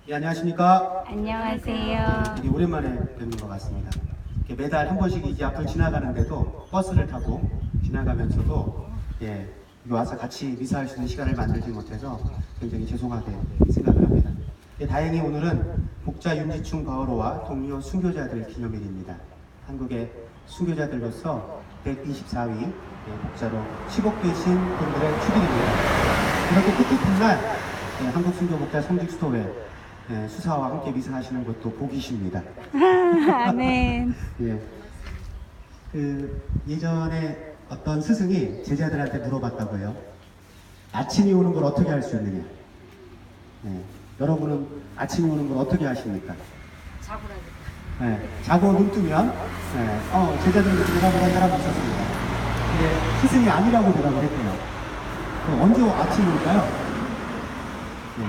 예, 안녕하십니까? 안녕하세요. 되게 오랜만에 뵙는 것 같습니다. 이렇게 매달 한 번씩 이제 앞을 지나가는데도 버스를 타고 지나가면서도 여기 와서 같이 미사할 수 있는 시간을 만들지 못해서 굉장히 죄송하게 생각을 합니다. 다행히 오늘은 복자 윤지충 바오로와 동료 순교자들 기념일입니다. 한국의 순교자들로서 124위 복자로 취복되신 분들의 축일입니다. 이렇게 뜻깊은 날 한국 순교 복자 성직수도회 수사와 함께 미사하시는 것도 복이십니다. 아멘. 예전에 어떤 스승이 제자들한테 물어봤다고 해요. 아침이 오는 걸 어떻게 할 수 있느냐? 여러분은 아침이 오는 걸 어떻게 하십니까? 자고 눈 뜨면, 제자들이 대답을 한 사람이 있었습니다. 근데 스승이 아니라고 대답을 했대요. 그럼 언제 아침이 올까요?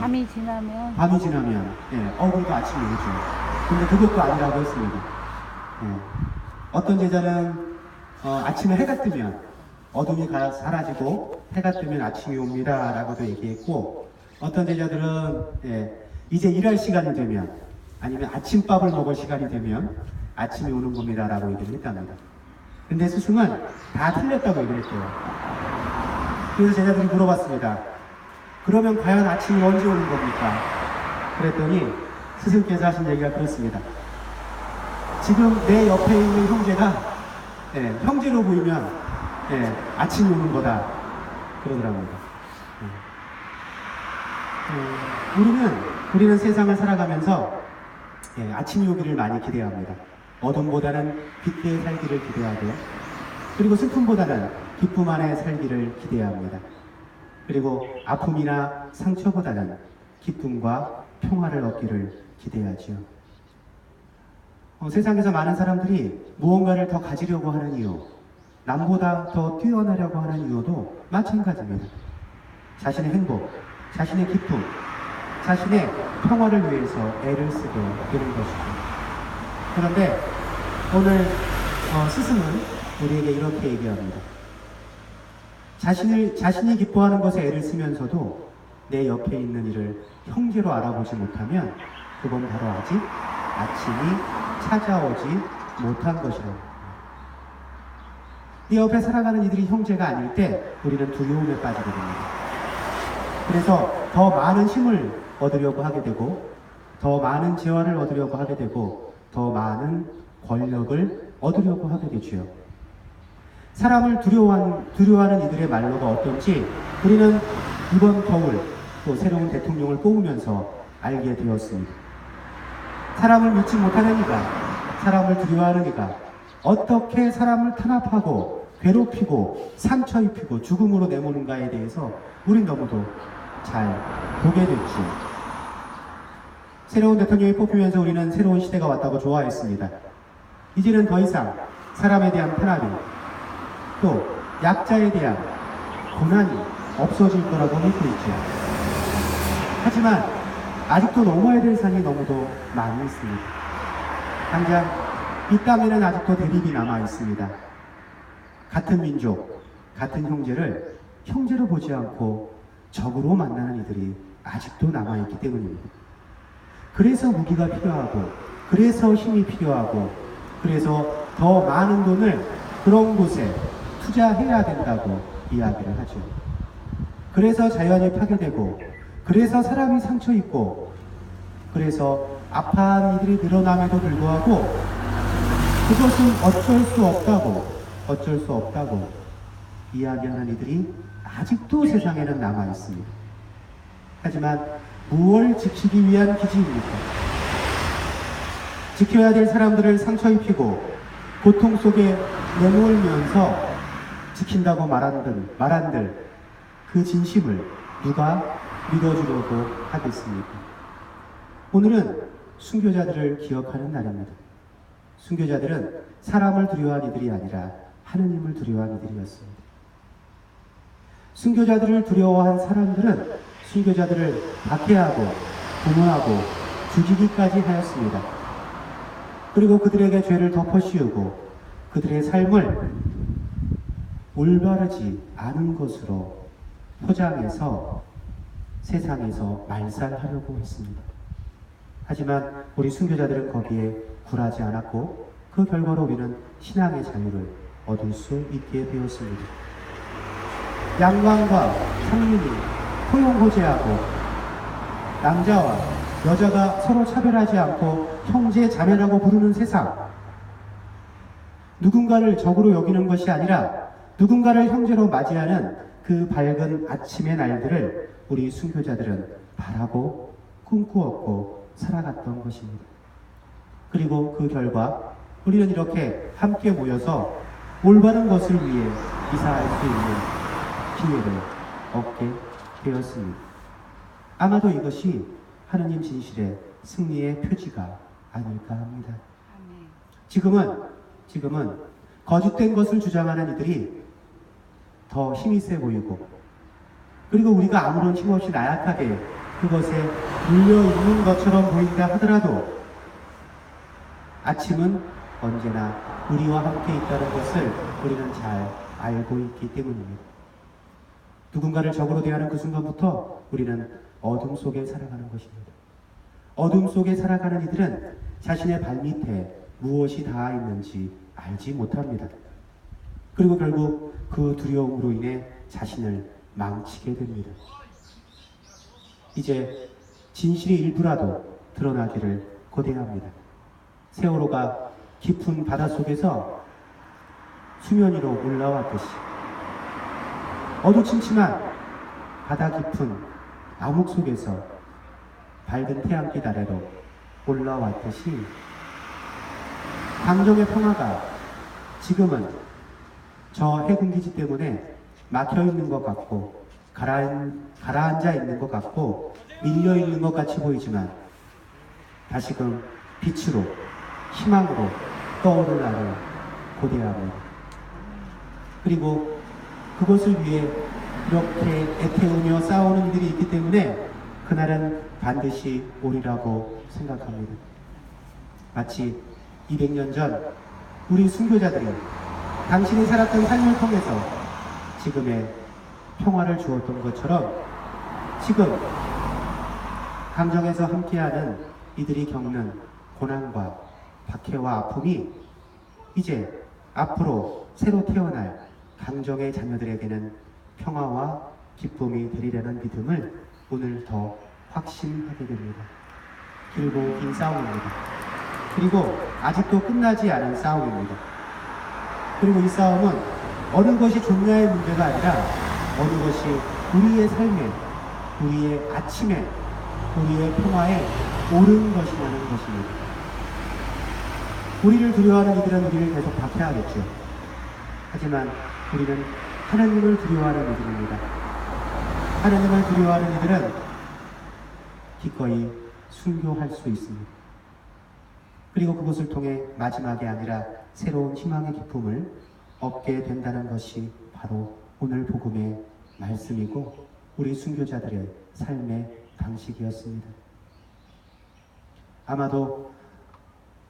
밤이 지나면 그래도 아침이 오죠. 근데 그것도 아니라고 했습니다. 어떤 제자는 아침에 해가 뜨면 어둠이 사라지고 해가 뜨면 아침이 옵니다 라고도 얘기했고, 어떤 제자들은 이제 일할 시간이 되면 아니면 아침밥을 먹을 시간이 되면 아침이 오는 겁니다 라고 얘기를 했답니다. 근데 스승은 다 틀렸다고 얘기를 했대요. 그래서 제자들이 물어봤습니다. 그러면 과연 아침이 언제 오는 겁니까? 그랬더니 스승께서 하신 얘기가 그렇습니다. 지금 내 옆에 있는 형제가 형제로 보이면 아침이 오는 거다 그러더라고요. 우리는 세상을 살아가면서 아침이 오기를 많이 기대합니다. 어둠보다는 빛의 살기를 기대하고요. 그리고 슬픔보다는 기쁨 안에 살기를 기대합니다. 그리고 아픔이나 상처보다는 기쁨과 평화를 얻기를 기대하지요. 세상에서 많은 사람들이 무언가를 더 가지려고 하는 이유, 남보다 더 뛰어나려고 하는 이유도 마찬가지입니다. 자신의 행복, 자신의 기쁨, 자신의 평화를 위해서 애를 쓰게 되는 것이죠. 그런데 오늘 스승은 우리에게 이렇게 얘기합니다. 자신이 기뻐하는 것에 애를 쓰면서도 내 옆에 있는 이를 형제로 알아보지 못하면 그건 바로 아직 아침이 찾아오지 못한 것이라고. 네 옆에 살아가는 이들이 형제가 아닐 때 우리는 두려움에 빠지게 됩니다. 그래서 더 많은 힘을 얻으려고 하게 되고, 더 많은 재화를 얻으려고 하게 되고, 더 많은 권력을 얻으려고 하게 되지요. 사람을 두려워하는 이들의 말로가 어떤지 우리는 이번 겨울 또 새로운 대통령을 뽑으면서 알게 되었습니다. 사람을 믿지 못하는 이가, 사람을 두려워하는 이가 어떻게 사람을 탄압하고 괴롭히고 상처 입히고 죽음으로 내모는가에 대해서 우린 너무도 잘 보게 됐죠. 새로운 대통령이 뽑히면서 우리는 새로운 시대가 왔다고 좋아했습니다. 이제는 더 이상 사람에 대한 탄압이, 또 약자에 대한 고난이 없어질 거라고 믿고 있죠. 하지만 아직도 넘어야 될 산이 너무도 많이 있습니다. 당장 이 땅에는 아직도 대립이 남아 있습니다. 같은 민족, 같은 형제를 형제로 보지 않고 적으로 만나는 이들이 아직도 남아있기 때문입니다. 그래서 무기가 필요하고, 그래서 힘이 필요하고, 그래서 더 많은 돈을 그런 곳에 투자해야 된다고 이야기를 하죠. 그래서 자연이 파괴되고, 그래서 사람이 상처 입고, 그래서 아파한 이들이 늘어남에도 불구하고 그것은 어쩔 수 없다고 이야기하는 이들이 아직도 세상에는 남아 있습니다. 하지만 무엇을 지키기 위한 기지입니까? 지켜야 될 사람들을 상처 입히고 고통 속에 내몰면서 지킨다고 말한들 그 진심을 누가 믿어주려고 하겠습니까? 오늘은 순교자들을 기억하는 날입니다. 순교자들은 사람을 두려워한 이들이 아니라 하느님을 두려워한 이들이었습니다. 순교자들을 두려워한 사람들은 순교자들을 박해하고 부모하고 죽이기까지 하였습니다. 그리고 그들에게 죄를 덮어씌우고 그들의 삶을 올바르지 않은 것으로 포장해서 세상에서 말살하려고 했습니다. 하지만 우리 순교자들은 거기에 굴하지 않았고 그 결과로 우리는 신앙의 자유를 얻을 수 있게 되었습니다. 양광과 상민이 포용호제하고 남자와 여자가 서로 차별하지 않고 형제 자매라고 부르는 세상, 누군가를 적으로 여기는 것이 아니라 누군가를 형제로 맞이하는 그 밝은 아침의 날들을 우리 순교자들은 바라고 꿈꾸었고 살아갔던 것입니다. 그리고 그 결과 우리는 이렇게 함께 모여서 올바른 것을 위해 이사할 수 있는 기회를 얻게 되었습니다. 아마도 이것이 하느님 진실의 승리의 표지가 아닐까 합니다. 지금은 거짓된 것을 주장하는 이들이 더 힘이 세 보이고, 그리고 우리가 아무런 힘없이 나약하게 그것에 물려있는 것처럼 보인다 하더라도 아침은 언제나 우리와 함께 있다는 것을 우리는 잘 알고 있기 때문입니다. 누군가를 적으로 대하는 그 순간부터 우리는 어둠 속에 살아가는 것입니다. 어둠 속에 살아가는 이들은 자신의 발밑에 무엇이 닿아 있는지 알지 못합니다. 그리고 결국 그 두려움으로 인해 자신을 망치게 됩니다. 이제 진실의 일부라도 드러나기를 고대합니다. 세월호가 깊은 바닷속에서 수면 위로 올라왔듯이, 어두침침한 바다 깊은 암흑 속에서 밝은 태양빛 아래로 올라왔듯이 강정의 평화가 지금은 저 해군기지 때문에 막혀있는 것 같고 가라앉아 있는 것 같고 밀려있는 것 같이 보이지만 다시금 빛으로 희망으로 떠오를 날을 고대합니다. 그리고 그것을 위해 이렇게 애태우며 싸우는 이들이 있기 때문에 그날은 반드시 오리라고 생각합니다. 마치 200년 전 우리 순교자들이 당신이 살았던 삶을 통해서 지금의 평화를 주었던 것처럼 지금 강정에서 함께하는 이들이 겪는 고난과 박해와 아픔이 이제 앞으로 새로 태어날 강정의 자녀들에게는 평화와 기쁨이 되리라는 믿음을 오늘 더 확신하게 됩니다. 길고 긴 싸움입니다. 그리고 아직도 끝나지 않은 싸움입니다. 그리고 이 싸움은 어느 것이 좋냐의 문제가 아니라 어느 것이 우리의 삶에, 우리의 아침에, 우리의 평화에 옳은 것이냐는 것입니다. 우리를 두려워하는 이들은 우리를 계속 박해하겠죠. 하지만 우리는 하나님을 두려워하는 이들입니다. 하나님을 두려워하는 이들은 기꺼이 순교할 수 있습니다. 그리고 그것을 통해 마지막이 아니라 새로운 희망의 기쁨을 얻게 된다는 것이 바로 오늘 복음의 말씀이고 우리 순교자들의 삶의 방식이었습니다. 아마도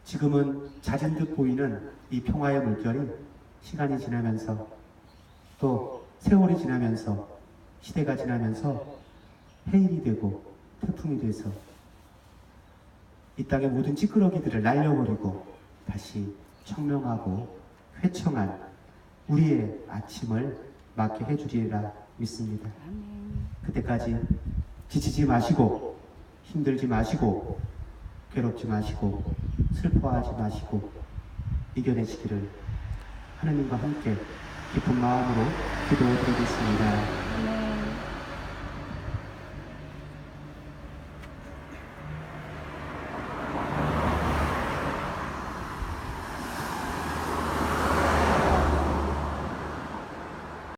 지금은 잦은 듯 보이는 이 평화의 물결이 시간이 지나면서 또 세월이 지나면서 시대가 지나면서 해일이 되고 태풍이 돼서 이 땅의 모든 찌끄러기들을 날려버리고 다시 청명하고 회청한 우리의 아침을 맞게 해주리라 믿습니다. 그때까지 지치지 마시고 힘들지 마시고 괴롭지 마시고 슬퍼하지 마시고 이겨내시기를 하느님과 함께 기쁜 마음으로 기도드리겠습니다.